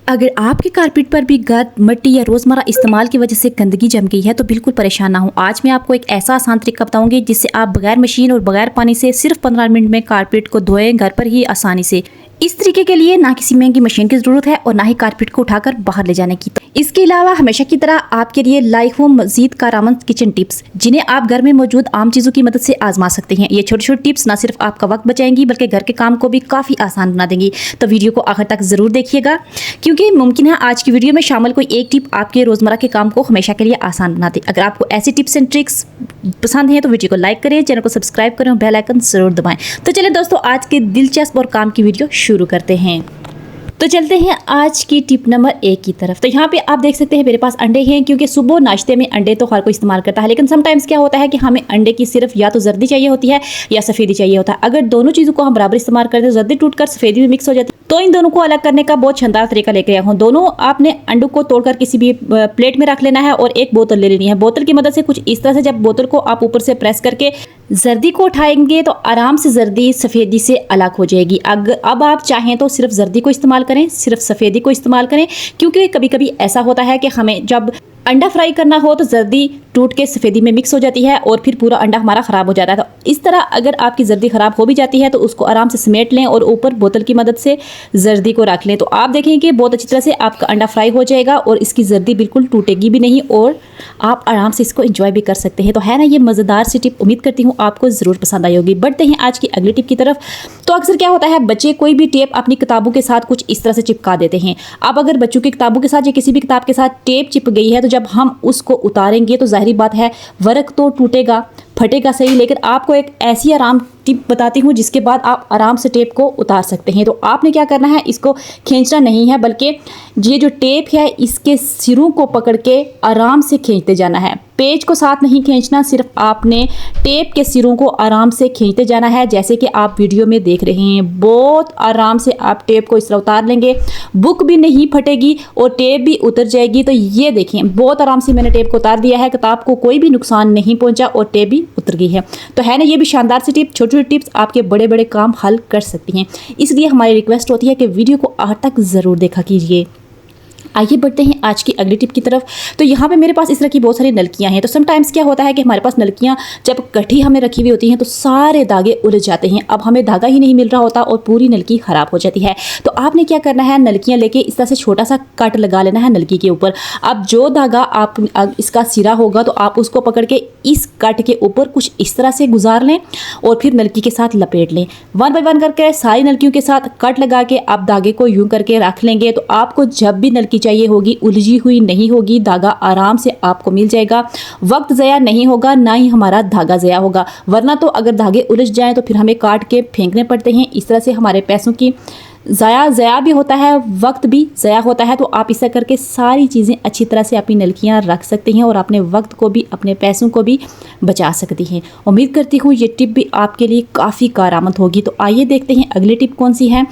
अगर आपके कारपेट पर भी गंद, मिट्टी या रोज़मर्रा इस्तेमाल की वजह से गंदगी जम गई है तो बिल्कुल परेशान ना हो। आज मैं आपको एक ऐसा आसान तरीका बताऊंगी जिससे आप बगैर मशीन और बगैर पानी से सिर्फ 15 मिनट में कारपेट को धोएं घर पर ही आसानी से। इस तरीके के लिए ना किसी महंगी मशीन की जरूरत है और ना ही कारपेट को उठाकर बाहर ले जाने की। इसके अलावा हमेशा की तरह आपके लिए लाई हूँ मजीद कारआमद किचन टिप्स, जिन्हें आप घर में मौजूद आम चीज़ों की मदद से आजमा सकते हैं। ये छोटी छोटी टिप्स ना सिर्फ आपका वक्त बचाएंगी बल्कि घर के काम को भी काफ़ी आसान बना देंगी। तो वीडियो को आखिर तक ज़रूर देखिएगा, क्योंकि मुमकिन है आज की वीडियो में शामिल कोई एक टिप आपके रोज़मर्रा के काम को हमेशा के लिए आसान बना दे। अगर आपको ऐसी टिप्स एंड ट्रिक्स पसंद हैं तो वीडियो को लाइक करें, चैनल को सब्सक्राइब करें और बेल आइकन ज़रूर दबाएं। तो चलिए दोस्तों, आज के दिलचस्प और काम की वीडियो शुरू करते हैं। तो चलते हैं आज की टिप नंबर 1 की तरफ। तो यहाँ पे आप देख सकते हैं मेरे पास अंडे हैं, क्योंकि सुबह नाश्ते में अंडे तो हर कोई इस्तेमाल करता है, लेकिन समटाइम्स क्या होता है कि हमें अंडे की सिर्फ या तो जर्दी चाहिए होती है या सफ़ेदी चाहिए होता है। अगर दोनों चीज़ों को हम बराबर इस्तेमाल करते हैं, जर्दी टूटकर सफ़ेदी में मिक्स हो जाती है, तो इन दोनों को अलग करने का बहुत शानदार तरीका लेके आया हूँ। दोनों आपने अंडों को तोड़कर किसी भी प्लेट में रख लेना है और एक बोतल ले लेनी है। बोतल की मदद से कुछ इस तरह से जब बोतल को आप ऊपर से प्रेस करके जर्दी को उठाएंगे तो आराम से जर्दी सफ़ेदी से अलग हो जाएगी। अब आप चाहें तो सिर्फ जर्दी को इस्तेमाल करें, सिर्फ सफ़ेदी को इस्तेमाल करें, क्योंकि कभी कभी ऐसा होता है कि हमें जब अंडा फ्राई करना हो तो जर्दी टूट के सफ़ेदी में मिक्स हो जाती है और फिर पूरा अंडा हमारा ख़राब हो जाता है। तो इस तरह अगर आपकी जर्दी ख़राब हो भी जाती है तो उसको आराम से समेट लें और ऊपर बोतल की मदद से जर्दी को रख लें, तो आप देखें कि बहुत अच्छी तरह से आपका अंडा फ्राई हो जाएगा और इसकी जर्दी बिल्कुल टूटेगी भी नहीं और आप आराम से इसको एंजॉय भी कर सकते हैं। तो है ना ये मज़ेदार सी टिप, उम्मीद करती हूँ आपको ज़रूर पसंद आई होगी। बढ़ते हैं आज की अगली टिप की तरफ। तो अक्सर क्या होता है, बच्चे कोई भी टेप अपनी किताबों के साथ कुछ इस तरह से चिपका देते हैं। अब अगर बच्चों की किताबों के साथ या किसी भी किताब के साथ टेप चिपक गई है तो जब हम उसको उतारेंगे तो जाहिर बात है वर्क तो टूटेगा, फटेगा सही, लेकिन आपको एक ऐसी आराम टिप बताती हूँ जिसके बाद आप आराम से टेप को उतार सकते हैं। तो आपने क्या करना है, इसको खींचना नहीं है बल्कि ये जो टेप है इसके सिरों को पकड़ के आराम से खींचते जाना है। पेज को साथ नहीं खींचना, सिर्फ आपने टेप के सिरों को आराम से खींचते जाना है, जैसे कि आप वीडियो में देख रहे हैं। बहुत आराम से आप टेप को इस तरह उतार लेंगे, बुक भी नहीं फटेगी और टेप भी उतर जाएगी। तो ये देखें, बहुत आराम से मैंने टेप को उतार दिया है, किताब को कोई भी नुकसान नहीं पहुंचा और टेप भी उतर गई है। तो है ना ये भी शानदार सी टिप, छोटी छोटी टिप्स आपके बड़े बड़े काम हल कर सकती हैं। इसलिए हमारी रिक्वेस्ट होती है कि वीडियो को आखिर तक ज़रूर देखा कीजिए। आइए बढ़ते हैं आज की अगली टिप की तरफ। तो यहाँ पे मेरे पास इस तरह की बहुत सारी नलकियाँ हैं। तो समटाइम्स क्या होता है कि हमारे पास नलकियाँ जब कटी हमें रखी हुई होती हैं तो सारे धागे उलझ जाते हैं। अब हमें धागा ही नहीं मिल रहा होता और पूरी नलकी ख़राब हो जाती है। तो आपने क्या करना है, नलकियाँ लेके इस तरह से छोटा सा कट लगा लेना है नलकी के ऊपर। अब जो धागा आप इसका सिरा होगा तो आप उसको पकड़ के इस कट के ऊपर कुछ इस तरह से गुजार लें और फिर नलकी के साथ लपेट लें। 1 बाय 1 करके सारी नलकियों के साथ कट लगा के आप धागे को यूं करके रख लेंगे तो आपको जब भी नलकी चाहिए होगी उलझी हुई नहीं होगी, धागा आराम से आपको मिल जाएगा। वक्त ज़या नहीं होगा, ना ही हमारा धागा ज़या होगा। वरना तो अगर धागे उलझ जाएं तो फिर हमें काट के फेंकने पड़ते हैं। इस तरह से हमारे पैसों की ज़या भी होता है, वक्त भी ज़या होता है। तो आप इस तरह करके सारी चीज़ें अच्छी तरह से अपनी नलकियाँ रख सकते हैं और अपने वक्त को भी अपने पैसों को भी बचा सकती हैं। उम्मीद करती हूँ ये टिप भी आपके लिए काफ़ी कारआमद होगी। तो आइए देखते हैं अगली टिप कौन सी है।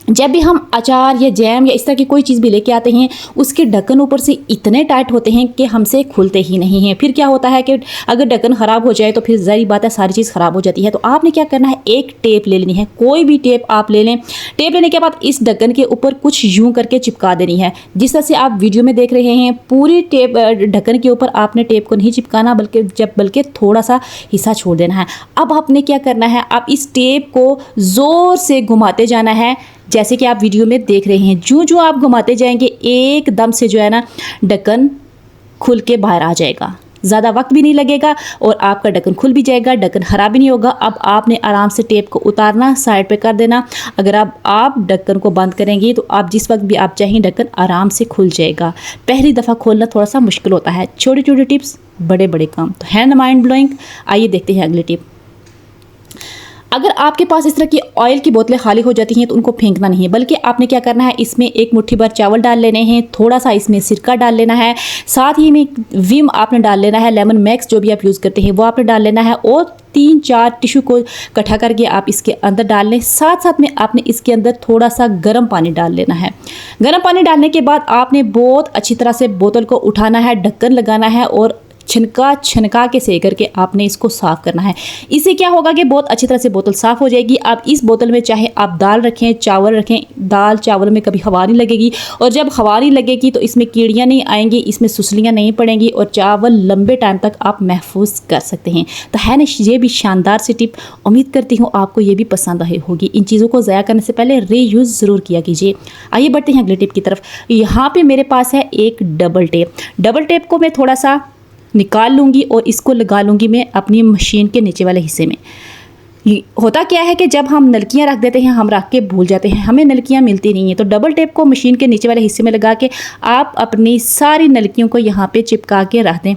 जब भी हम अचार या जैम या इस तरह की कोई चीज़ भी लेके आते हैं, उसके ढक्कन ऊपर से इतने टाइट होते हैं कि हमसे खुलते ही नहीं हैं। फिर क्या होता है कि अगर ढक्कन ख़राब हो जाए तो फिर ज़ाहिर बात है सारी चीज़ ख़राब हो जाती है। तो आपने क्या करना है, एक टेप ले लेनी है, कोई भी टेप आप ले लें। टेप लेने के बाद इस ढक्कन के ऊपर कुछ यूँ करके चिपका देनी है, जिस तरह से आप वीडियो में देख रहे हैं। पूरी टेप ढक्कन के ऊपर आपने टेप को नहीं चिपकाना बल्कि थोड़ा सा हिस्सा छोड़ देना है। अब आपने क्या करना है, आप इस टेप को ज़ोर से घुमाते जाना है, जैसे कि आप वीडियो में देख रहे हैं। जो आप घुमाते जाएंगे एकदम से जो है ना ढक्कन खुल के बाहर आ जाएगा। ज़्यादा वक्त भी नहीं लगेगा और आपका ढक्कन खुल भी जाएगा, ढक्कन ख़राब भी नहीं होगा। अब आपने आराम से टेप को उतारना, साइड पे कर देना। अगर आप ढक्कन को बंद करेंगे तो आप जिस वक्त भी आप चाहें ढक्कन आराम से खुल जाएगा। पहली दफ़ा खोलना थोड़ा सा मुश्किल होता है। छोटी छोटी टिप्स, बड़े बड़े काम। तो है ना माइंड ब्लोइंग। आइए देखते हैं अगली टिप। अगर आपके पास इस तरह की ऑयल की बोतलें खाली हो जाती हैं तो उनको फेंकना नहीं है, बल्कि आपने क्या करना है, इसमें एक मुट्ठी भर चावल डाल लेने हैं, थोड़ा सा इसमें सिरका डाल लेना है, साथ ही में विम आपने डाल लेना है, लेमन मैक्स जो भी आप यूज़ करते हैं वो आपने डाल लेना है और 3-4 टिश्यू को इकट्ठा करके आप इसके अंदर डाल लें। साथ साथ में आपने इसके अंदर थोड़ा सा गर्म पानी डाल लेना है। गर्म पानी डालने के बाद आपने बहुत अच्छी तरह से बोतल को उठाना है, ढक्कन लगाना है और छनका छनका के सेक करके आपने इसको साफ़ करना है। इससे क्या होगा कि बहुत अच्छी तरह से बोतल साफ़ हो जाएगी। आप इस बोतल में चाहे आप दाल रखें, चावल रखें, दाल चावल में कभी हवा नहीं लगेगी, और जब हवा नहीं लगेगी तो इसमें कीड़ियाँ नहीं आएंगी, इसमें सुसलियाँ नहीं पड़ेंगी, और चावल लंबे टाइम तक आप महफूज कर सकते हैं। तो है ना ये भी शानदार सी टिप। उम्मीद करती हूँ आपको ये भी पसंद आई होगी। इन चीज़ों को ज़ाया करने से पहले रीयूज़ ज़रूर किया कीजिए। आइए बढ़ते हैं अगले टिप की तरफ। यहाँ पे मेरे पास है एक डबल टेप। डबल टेप को मैं थोड़ा सा निकाल लूँगी और इसको लगा लूँगी मैं अपनी मशीन के नीचे वाले हिस्से में। होता क्या है कि जब हम नलकियाँ रख देते हैं, हम रख के भूल जाते हैं, हमें नलकियाँ मिलती नहीं हैं। तो डबल टेप को मशीन के नीचे वाले हिस्से में लगा के आप अपनी सारी नलकियों को यहाँ पे चिपका के रख दें,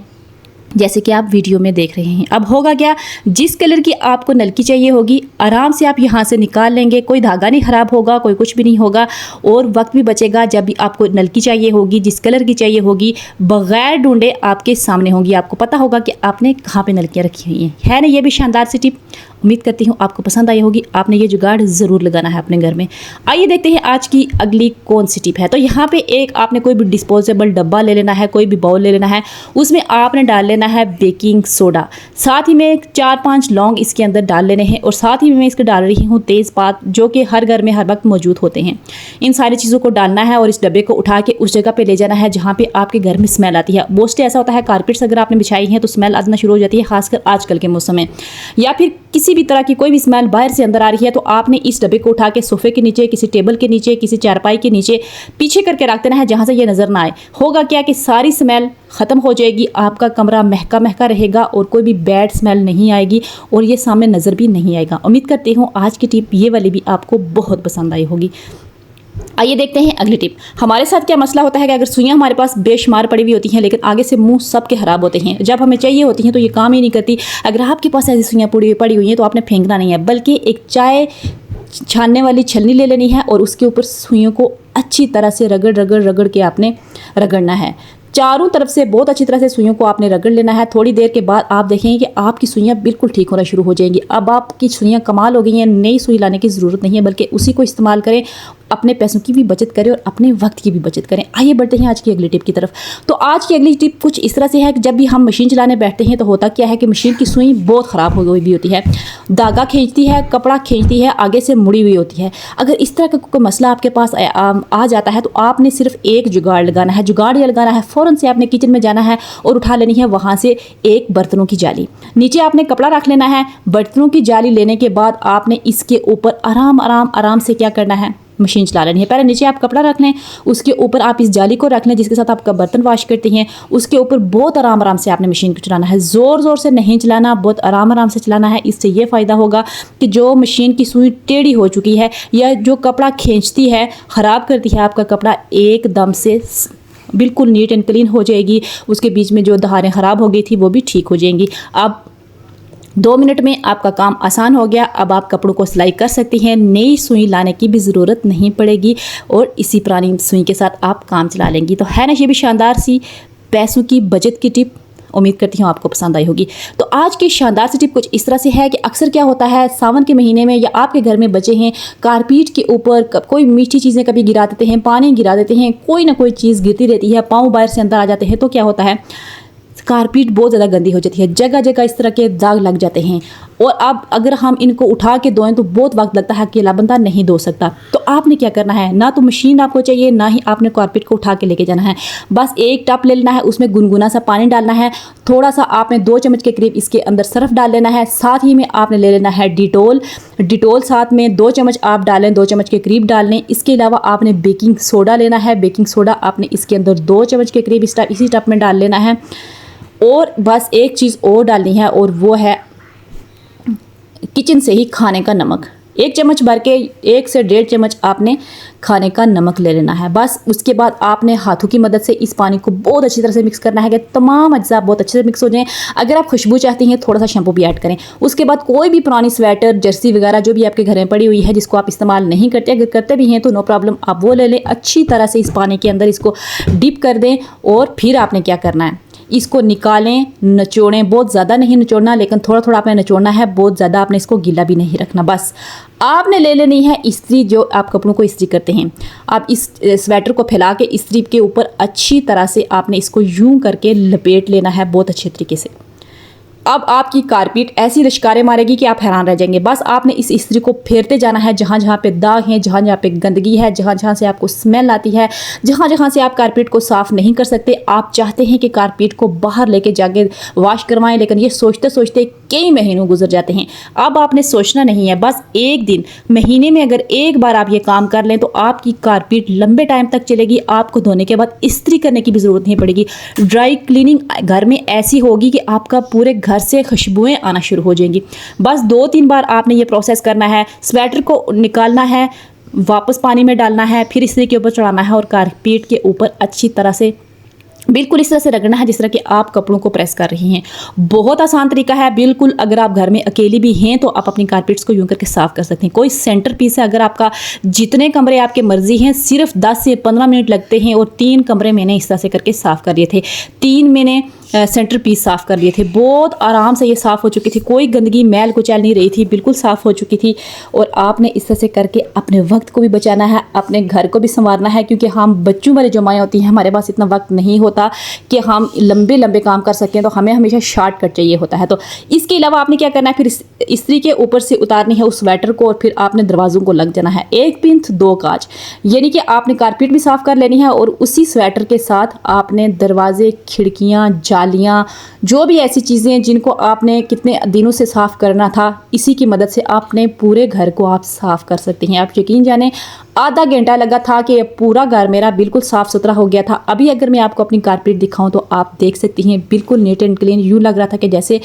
जैसे कि आप वीडियो में देख रहे हैं। अब होगा क्या, जिस कलर की आपको नलकी चाहिए होगी आराम से आप यहाँ से निकाल लेंगे। कोई धागा नहीं ख़राब होगा, कोई कुछ भी नहीं होगा, और वक्त भी बचेगा। जब भी आपको नलकी चाहिए होगी, जिस कलर की चाहिए होगी, बग़ैर ढूंढे आपके सामने होगी। आपको पता होगा कि आपने कहाँ पे नलकियाँ रखी हुई हैं। है ना ये भी शानदार सी टिप। उम्मीद करती हूँ आपको पसंद आई होगी। आपने ये जुगाड़ ज़रूर लगाना है अपने घर में। आइए देखते हैं आज की अगली कौन सी टिप है। तो यहाँ पे एक आपने कोई भी डिस्पोजेबल डब्बा ले लेना है, कोई भी बाउल ले लेना है, उसमें आपने डाल लेना है बेकिंग सोडा। साथ ही में 4-5 लौंग इसके अंदर डाल लेने हैं, और साथ ही मैं इसके डाल रही हूँ तेज़पात, जो कि हर घर में हर वक्त मौजूद होते हैं। इन सारी चीज़ों को डालना है और इस डब्बे को उठा के उस जगह पर ले जाना है जहाँ पर आपके घर में स्मेल आती है। मोस्टली ऐसा होता है कारपेट्स अगर आपने बिछाई हैं तो स्मेल आना शुरू हो जाती है, खासकर आजकल के मौसम में, या फिर किसी भी तरह की कोई भी स्मेल बाहर से अंदर आ रही है। तो आपने इस डब्बे को उठा के सोफे के नीचे, किसी टेबल के नीचे, किसी चारपाई के नीचे पीछे करके रख देना है, जहाँ से ये नज़र ना आए। होगा क्या कि सारी स्मेल ख़त्म हो जाएगी, आपका कमरा महका महका रहेगा और कोई भी बैड स्मेल नहीं आएगी, और ये सामने नज़र भी नहीं आएगा। उम्मीद करती हूँ आज की टिप ये वाली भी आपको बहुत पसंद आई होगी। आइए देखते हैं अगली टिप। हमारे साथ क्या मसला होता है कि अगर सुइयाँ हमारे पास बेशुमार पड़ी हुई होती हैं, लेकिन आगे से मुंह सबके ख़राब होते हैं। जब हमें चाहिए होती हैं तो ये काम ही नहीं करती। अगर आपके पास ऐसी सुइयाँ पड़ी हुई हैं तो आपने फेंकना नहीं है, बल्कि एक चाय छानने वाली छलनी ले लेनी है और उसके ऊपर सुइयों को अच्छी तरह से रगड़ के आपने रगड़ना है। चारों तरफ से बहुत अच्छी तरह से सुइयों को आपने रगड़ लेना है। थोड़ी देर के बाद आप देखेंगे कि आपकी सुइयां बिल्कुल ठीक होना शुरू हो जाएंगी। अब आपकी सुइयां कमाल हो गई हैं, नई सुई लाने की ज़रूरत नहीं है, बल्कि उसी को इस्तेमाल करें। अपने पैसों की भी बचत करें और अपने वक्त की भी बचत करें। आइए बढ़ते हैं आज की अगली टिप की तरफ। तो आज की अगली टिप कुछ इस तरह से है कि जब भी हम मशीन चलाने बैठते हैं तो होता क्या है कि मशीन की सुई बहुत ख़राब हो गई भी होती है, धागा खींचती है, कपड़ा खींचती है, आगे से मुड़ी हुई होती है। अगर इस तरह का कोई मसला आपके पास आ जाता है तो आपने सिर्फ एक जुगाड़ लगाना है। जुगाड़ ये लगाना है, फ़ौरन से आपने किचन में जाना है और उठा लेनी है वहाँ से एक बर्तनों की जाली। नीचे आपने कपड़ा रख लेना है। बर्तनों की जाली लेने के बाद आपने इसके ऊपर आराम से क्या करना है, मशीन चला लेनी है। पहले नीचे आप कपड़ा रख लें, उसके ऊपर आप इस जाली को रख लें जिसके साथ आपका बर्तन वॉश करते हैं। उसके ऊपर बहुत आराम से आपने मशीन को चलाना है। ज़ोर से नहीं चलाना, बहुत आराम से चलाना है। इससे ये फ़ायदा होगा कि जो मशीन की सुई टेढ़ी हो चुकी है या जो कपड़ा खींचती है, ख़राब करती है आपका कपड़ा, एकदम से बिल्कुल नीट एंड क्लीन हो जाएगी। उसके बीच में जो धारें ख़राब हो गई थी वो भी ठीक हो जाएंगी। अब 2 मिनट में आपका काम आसान हो गया। अब आप कपड़ों को सिलाई कर सकती हैं, नई सुई लाने की भी ज़रूरत नहीं पड़ेगी और इसी पुरानी सुई के साथ आप काम चला लेंगी। तो है ना ये भी शानदार सी पैसों की बचत की टिप। उम्मीद करती हूँ आपको पसंद आई होगी। तो आज की शानदार सी टिप कुछ इस तरह से है कि अक्सर क्या होता है सावन के महीने में या आपके घर में बच्चे हैं, कारपेट के ऊपर कोई मीठी चीज़ें कभी गिरा देते हैं, पानी गिरा देते हैं, कोई ना कोई चीज़ गिरती रहती है, पाँव बाहर से अंदर आ जाते हैं। तो क्या होता है, कारपेट बहुत ज़्यादा गंदी हो जाती है, जगह जगह इस तरह के दाग लग जाते हैं। और अब अगर हम इनको उठा के धोएं तो बहुत वक्त लगता है, अकेला बंदा नहीं धो सकता। तो आपने क्या करना है, ना तो मशीन आपको चाहिए, ना ही आपने कारपेट को उठा के लेके जाना है। बस एक टब ले लेना है, उसमें गुनगुना सा पानी डालना है, थोड़ा सा आपने 2 चम्मच के करीब इसके अंदर सर्फ डाल लेना है। साथ ही में आपने ले लेना है डिटोल साथ में 2 चम्मच आप डालें, 2 चम्मच के करीब डाल लें। इसके अलावा आपने बेकिंग सोडा लेना है। बेकिंग सोडा आपने इसके अंदर 2 चम्मच के करीब इसी टब में डाल लेना है। और बस एक चीज़ और डालनी है, और वो है किचन से ही खाने का नमक। 1 चम्मच भर के 1 से 1.5 चम्मच आपने खाने का नमक ले लेना है। बस उसके बाद आपने हाथों की मदद से इस पानी को बहुत अच्छी तरह से मिक्स करना है कि तमाम अज्जा बहुत अच्छे से मिक्स हो जाएं। अगर आप खुशबू चाहती हैं थोड़ा सा शैम्पू भी ऐड करें। उसके बाद कोई भी पुरानी स्वेटर, जर्सी वगैरह जो भी आपके घर में पड़ी हुई है जिसको आप इस्तेमाल नहीं करते, अगर करते भी हैं तो नो प्रॉब्लम, आप वो ले लें। अच्छी तरह से इस पानी के अंदर इसको डिप कर दें। और फिर आपने क्या करना है, इसको निकालें, निचोड़ें, बहुत ज़्यादा नहीं निचोड़ना लेकिन थोड़ा थोड़ा आपने निचोड़ना है, बहुत ज़्यादा आपने इसको गीला भी नहीं रखना। बस आपने ले लेनी है इस्त्री, जो आप कपड़ों को इस्त्री करते हैं। आप इस स्वेटर को फैला के इस्त्री के ऊपर अच्छी तरह से आपने इसको यूं करके लपेट लेना है बहुत अच्छे तरीके से। अब आपकी कारपेट ऐसी लिशकारे मारेगी कि आप हैरान रह जाएंगे। बस आपने इस इस्त्री को फेरते जाना है, जहाँ जहाँ पे दाग हैं, जहाँ जहाँ पे गंदगी है, जहाँ जहाँ से आपको स्मेल आती है, जहाँ जहाँ से आप कारपेट को साफ़ नहीं कर सकते। आप चाहते हैं कि कारपेट को बाहर लेके जाके वॉश करवाएं, लेकिन ये सोचते सोचते कई महीनों गुजर जाते हैं। अब आपने सोचना नहीं है, बस एक दिन महीने में अगर एक बार आप ये काम कर लें तो आपकी कारपेट लंबे टाइम तक चलेगी। आपको धोने के बाद इस्त्री करने की भी ज़रूरत नहीं पड़ेगी। ड्राई क्लीनिंग घर में ऐसी होगी कि आपका पूरे घर से खुशबुएं आना शुरू हो जाएंगी। बस 2-3 बार आपने ये प्रोसेस करना है। स्वेटर को निकालना है, वापस पानी में डालना है, फिर इस्त्री के ऊपर चढ़ाना है और कारपेट के ऊपर अच्छी तरह से बिल्कुल इस तरह से रगड़ना है जिस तरह कि आप कपड़ों को प्रेस कर रही हैं। बहुत आसान तरीका है बिल्कुल। अगर आप घर में अकेली भी हैं तो आप अपनी कारपेट्स को यूं करके साफ़ कर सकते हैं। कोई सेंटर पीस है, अगर आपका जितने कमरे आपके मर्जी हैं, सिर्फ 10 से 15 मिनट लगते हैं और 3 कमरे मैंने इस तरह से करके साफ़ कर लिए थे। 3 मैंने सेंटर पीस साफ़ कर लिए थे। बहुत आराम से ये साफ़ हो चुकी थी, कोई गंदगी मैल कुचैल नहीं रही थी, बिल्कुल साफ़ हो चुकी थी। और आपने इस तरह से करके अपने वक्त को भी बचाना है, अपने घर को भी संवारना है, क्योंकि हम बच्चों वाली जो माएँ होती हैं, हमारे पास इतना वक्त नहीं होता कि हम लंबे लंबे काम कर सकें, तो हमें हमेशा शॉर्टकट चाहिए होता है। तो इसके अलावा आपने क्या करना है, फिर इस्त्री के ऊपर से उतारनी है उस स्वेटर को और फिर आपने दरवाज़ों को लग जाना है। 1 पिंथ 2 काज, यानी कि आपने कारपेट भी साफ़ कर लेनी है और उसी स्वेटर के साथ आपने दरवाजे, खिड़कियाँ, जालियाँ, जो भी ऐसी चीज़ें हैं जिनको आपने कितने दिनों से साफ़ करना था, इसी की मदद से आपने पूरे घर को आप साफ़ कर सकते हैं। आप यकीन जाने आधा घंटा लगा था कि पूरा घर मेरा बिल्कुल साफ़ सुथरा हो गया था। अभी अगर मैं आपको अपनी कारपेट दिखाऊं तो आप देख सकती हैं बिल्कुल नीट एंड क्लीन, यूँ लग रहा था कि जैसे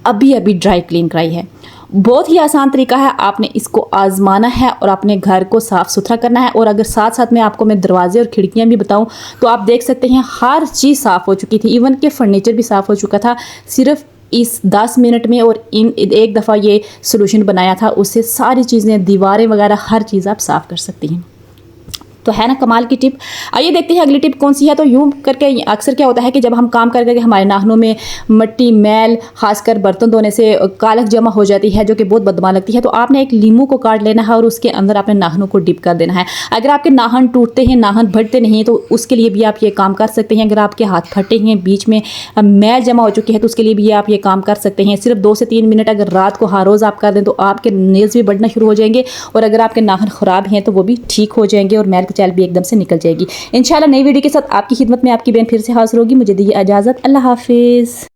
अभी अभी ड्राई क्लीन कराई है। बहुत ही आसान तरीका है, आपने इसको आजमाना है और अपने घर को साफ़ सुथरा करना है। और अगर साथ साथ में आपको मैं दरवाजे और खिड़कियां भी बताऊं तो आप देख सकते हैं हर चीज़ साफ़ हो चुकी थी, इवन के फर्नीचर भी साफ़ हो चुका था सिर्फ इस 10 मिनट में। और एक दफ़ा ये सोल्यूशन बनाया था, उससे सारी चीज़ें, दीवारें वगैरह हर चीज़ आप साफ़ कर सकती हैं। तो है ना कमाल की टिप। आइए देखते हैं अगली टिप कौन सी है। तो यूँ करके अक्सर क्या होता है कि जब हम काम कर करके हमारे नाखूनों में मिट्टी, मैल, खासकर बर्तन धोने से कालख जमा हो जाती है जो कि बहुत बदबू लगती है। तो आपने एक लीमू को काट लेना है और उसके अंदर आपने नाखूनों को डिप कर देना है। अगर आपके नाखून टूटते हैं, नाखून बढ़ते नहीं, तो उसके लिए भी आप ये काम कर सकते हैं। अगर आपके हाथ फटे हैं, बीच में मैल जमा हो चुकी है, तो उसके लिए भी आप ये काम कर सकते हैं। सिर्फ 2 से 3 मिनट अगर रात को हर रोज़ आप कर दें तो आपके नेल्स भी बढ़ना शुरू हो जाएंगे और अगर आपके नाखून ख़राब हैं तो वो भी ठीक हो जाएंगे और मैल कुचैल भी एकदम से निकल जाएगी। इंशाल्लाह नई वीडियो के साथ आपकी खिदमत में आपकी बहन फिर से हाजिर होगी। मुझे दीजिए इजाज़त। अल्लाह हाफिज़।